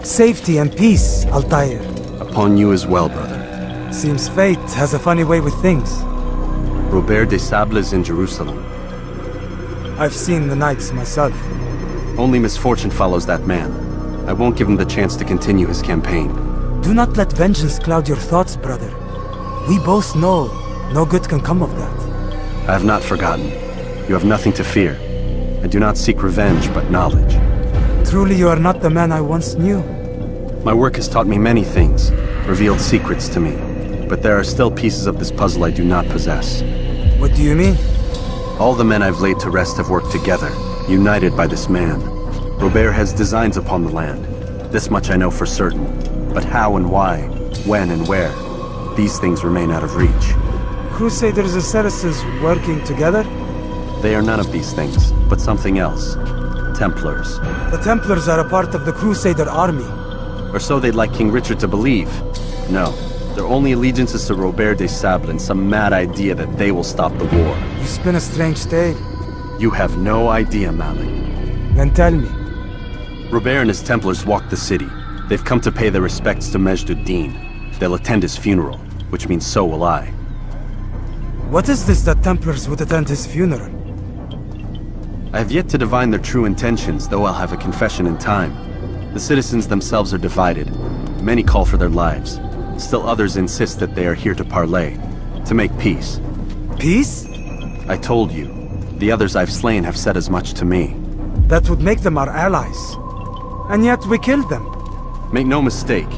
Safety and peace, Altair. Upon you as well, brother. Seems fate has a funny way with things. Robert de Sable is in Jerusalem. I've seen the knights myself. Only misfortune follows that man. I won't give him the chance to continue his campaign. Do not let vengeance cloud your thoughts, brother. We both know no good can come of that. I have not forgotten. You have nothing to fear. I do not seek revenge, but knowledge. Truly you are not the man I once knew. My work has taught me many things, revealed secrets to me. But there are still pieces of this puzzle I do not possess. What do you mean? All the men I've laid to rest have worked together, united by this man. Robert has designs upon the land. This much I know for certain. But how and why, when and where, these things remain out of reach. Crusaders and Saracens working together? They are none of these things, but something else. Templars. The Templars are a part of the Crusader army. Or so they'd like King Richard to believe. No, their only allegiance is to Robert de Sable and some mad idea that they will stop the war. You spin a strange tale. You have no idea, Malik. Then tell me. Robert and his Templars walk the city. They've come to pay their respects to Majd-ud-Din. They'll attend his funeral, which means so will I. What is this that Templars would attend his funeral? I have yet to divine their true intentions, though I'll have a confession in time. The citizens themselves are divided. Many call for their lives. Still others insist that they are here to parley, to make peace. Peace? I told you. The others I've slain have said as much to me. That would make them our allies. And yet we killed them. Make no mistake,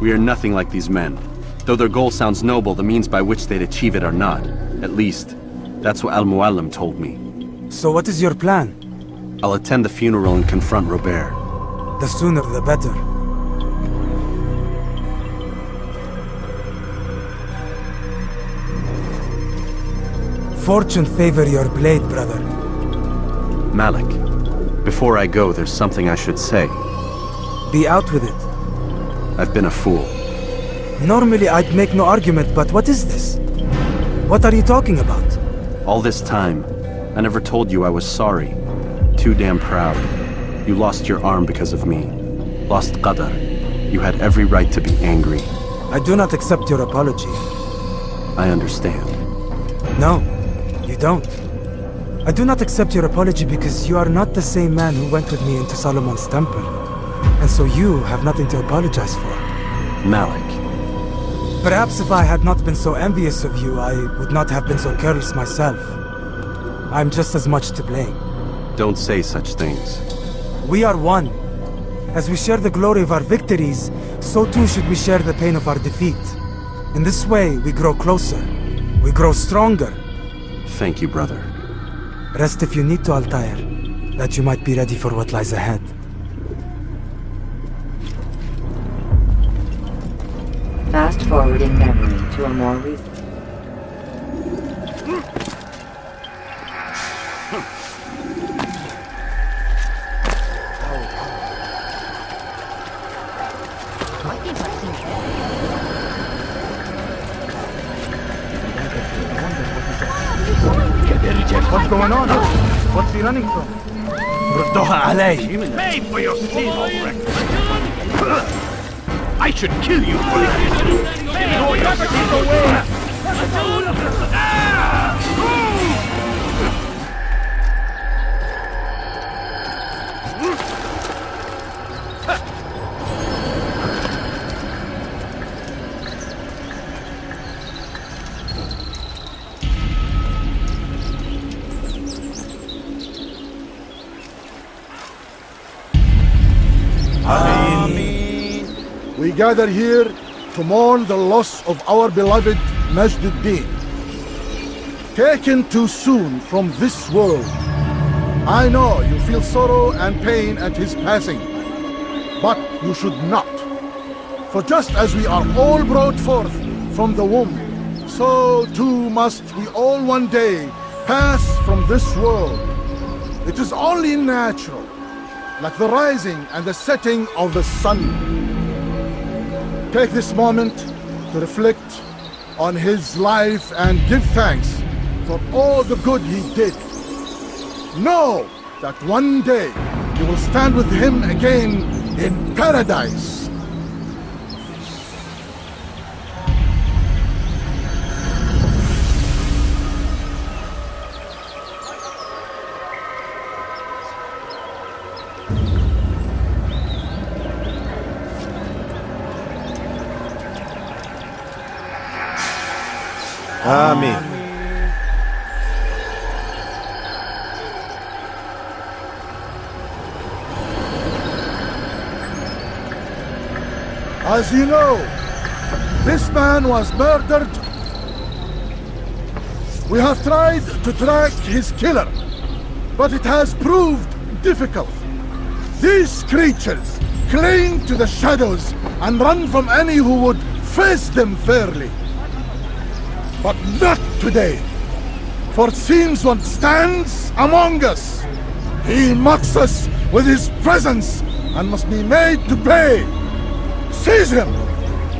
we are nothing like these men. Though their goal sounds noble, the means by which they'd achieve it are not. At least, that's what Al-Muallim told me. So what is your plan? I'll attend the funeral and confront Robert. The sooner the better. Fortune favor your blade, brother. Malik, before I go, there's something I should say. Be out with it. I've been a fool. Normally I'd make no argument, but what is this? What are you talking about? All this time, I never told you I was sorry. Too damn proud. You lost your arm because of me. Lost Qadar. You had every right to be angry. I do not accept your apology. I understand. No, you don't. I do not accept your apology because you are not the same man who went with me into Solomon's temple. And so you have nothing to apologize for. Malik. Perhaps if I had not been so envious of you, I would not have been so careless myself. I'm just as much to blame. Don't say such things. We are one. As we share the glory of our victories, so too should we share the pain of our defeat. In this way, we grow closer. We grow stronger. Thank you, brother. Rest if you need to, Altair, that you might be ready for what lies ahead. Fast forwarding memory to a more recent. What's going on? What's he running from? Pay for your sin, I should kill you for this. Throw your sins away. We gather here to mourn the loss of our beloved Majd-ud-Din. Taken too soon from this world. I know you feel sorrow and pain at his passing, but you should not. For just as we are all brought forth from the womb, so too must we all one day pass from this world. It is only natural, like the rising and the setting of the sun. Take this moment to reflect on his life and give thanks for all the good he did. Know that one day you will stand with him again in paradise. Amen. As you know, this man was murdered. We have tried to track his killer, but it has proved difficult. These creatures cling to the shadows and run from any who would face them fairly. But not today, for it seems one stands among us. He mocks us with his presence and must be made to pay. Seize him!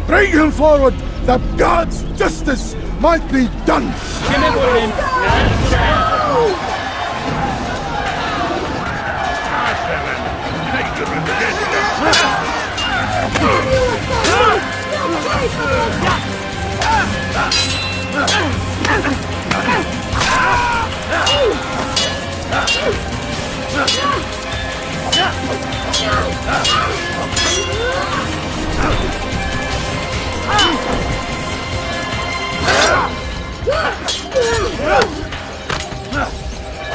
Bring him forward that God's justice might be done!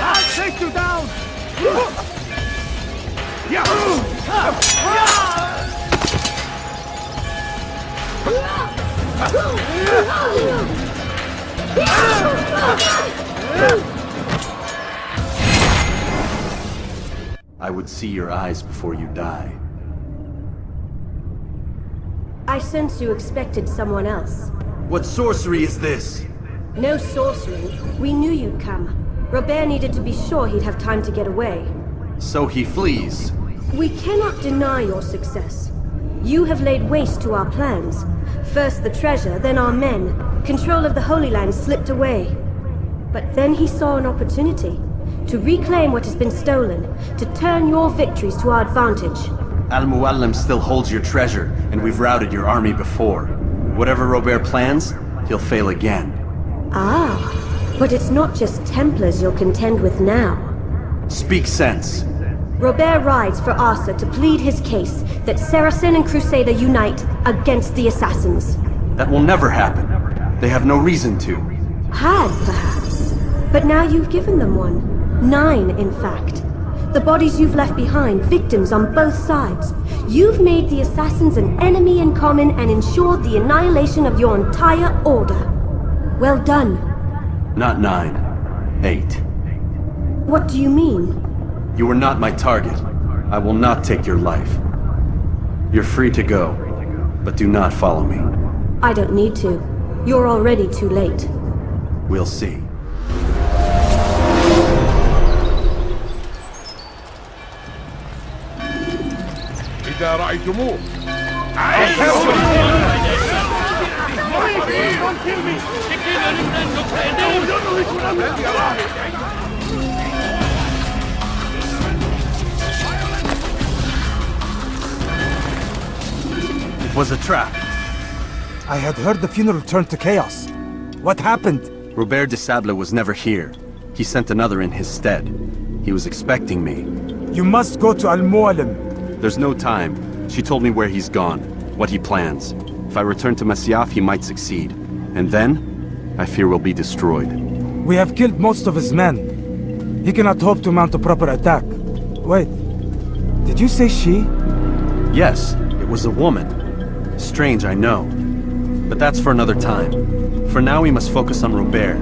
I'll take you down! I would see your eyes before you die. I sense you expected someone else. What sorcery is this? No sorcery. We knew you'd come. Robert needed to be sure he'd have time to get away. So he flees. We cannot deny your success. You have laid waste to our plans. First the treasure, then our men. Control of the Holy Land slipped away. But then he saw an opportunity to reclaim what has been stolen, to turn your victories to our advantage. Al-Muallim still holds your treasure, and we've routed your army before. Whatever Robert plans, he'll fail again. Ah, but it's not just Templars you'll contend with now. Speak sense. Robert rides for Arsa to plead his case that Saracen and Crusader unite against the Assassins. That will never happen. They have no reason to. Had, perhaps. But now you've given them one. 9, in fact. The bodies you've left behind, victims on both sides. You've made the Assassins an enemy in common and ensured the annihilation of your entire order. Well done. Not 9. 8. What do you mean? You are not my target. I will not take your life. You're free to go, but do not follow me. I don't need to. You're already too late. We'll see. إذا رأيتموه It was a trap. I had heard the funeral turned to chaos. What happened? Robert de Sable was never here. He sent another in his stead. He was expecting me. You must go to Al-Muallim. There's no time. She told me where he's gone, what he plans. If I return to Masyaf, he might succeed. And then, I fear we'll be destroyed. We have killed most of his men. He cannot hope to mount a proper attack. Wait, did you say she? Yes, it was a woman. Strange, I know. But that's for another time. For now, we must focus on Robert.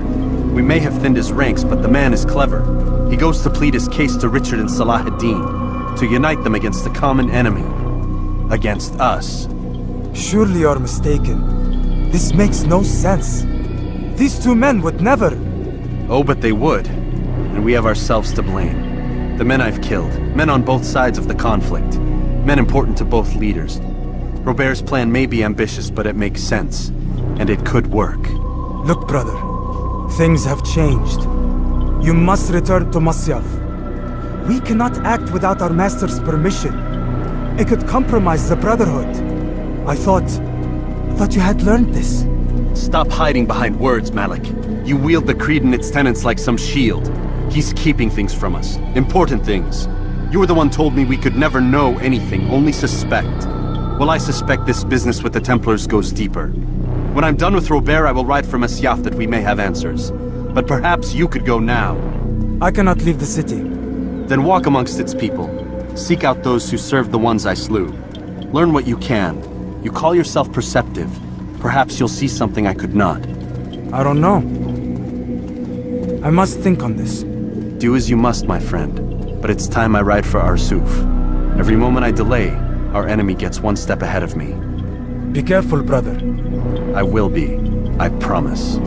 We may have thinned his ranks, but the man is clever. He goes to plead his case to Richard and Salah ad-Din, to unite them against the common enemy. Against us. Surely you're mistaken. This makes no sense. These two men would never... Oh, but they would. And we have ourselves to blame. The men I've killed, men on both sides of the conflict, men important to both leaders. Robert's plan may be ambitious, but it makes sense. And it could work. Look, brother. Things have changed. You must return to Masyaf. We cannot act without our master's permission. It could compromise the Brotherhood. I thought you had learned this. Stop hiding behind words, Malik. You wield the creed and its tenets like some shield. He's keeping things from us. Important things. You were the one told me we could never know anything, only suspect. Well, I suspect this business with the Templars goes deeper. When I'm done with Robert, I will write for Masyaf that we may have answers. But perhaps you could go now. I cannot leave the city. Then walk amongst its people. Seek out those who served the ones I slew. Learn what you can. You call yourself perceptive. Perhaps you'll see something I could not. I don't know. I must think on this. Do as you must, my friend. But it's time I ride for Arsuf. Every moment I delay, our enemy gets one step ahead of me. Be careful, brother. I will be. I promise.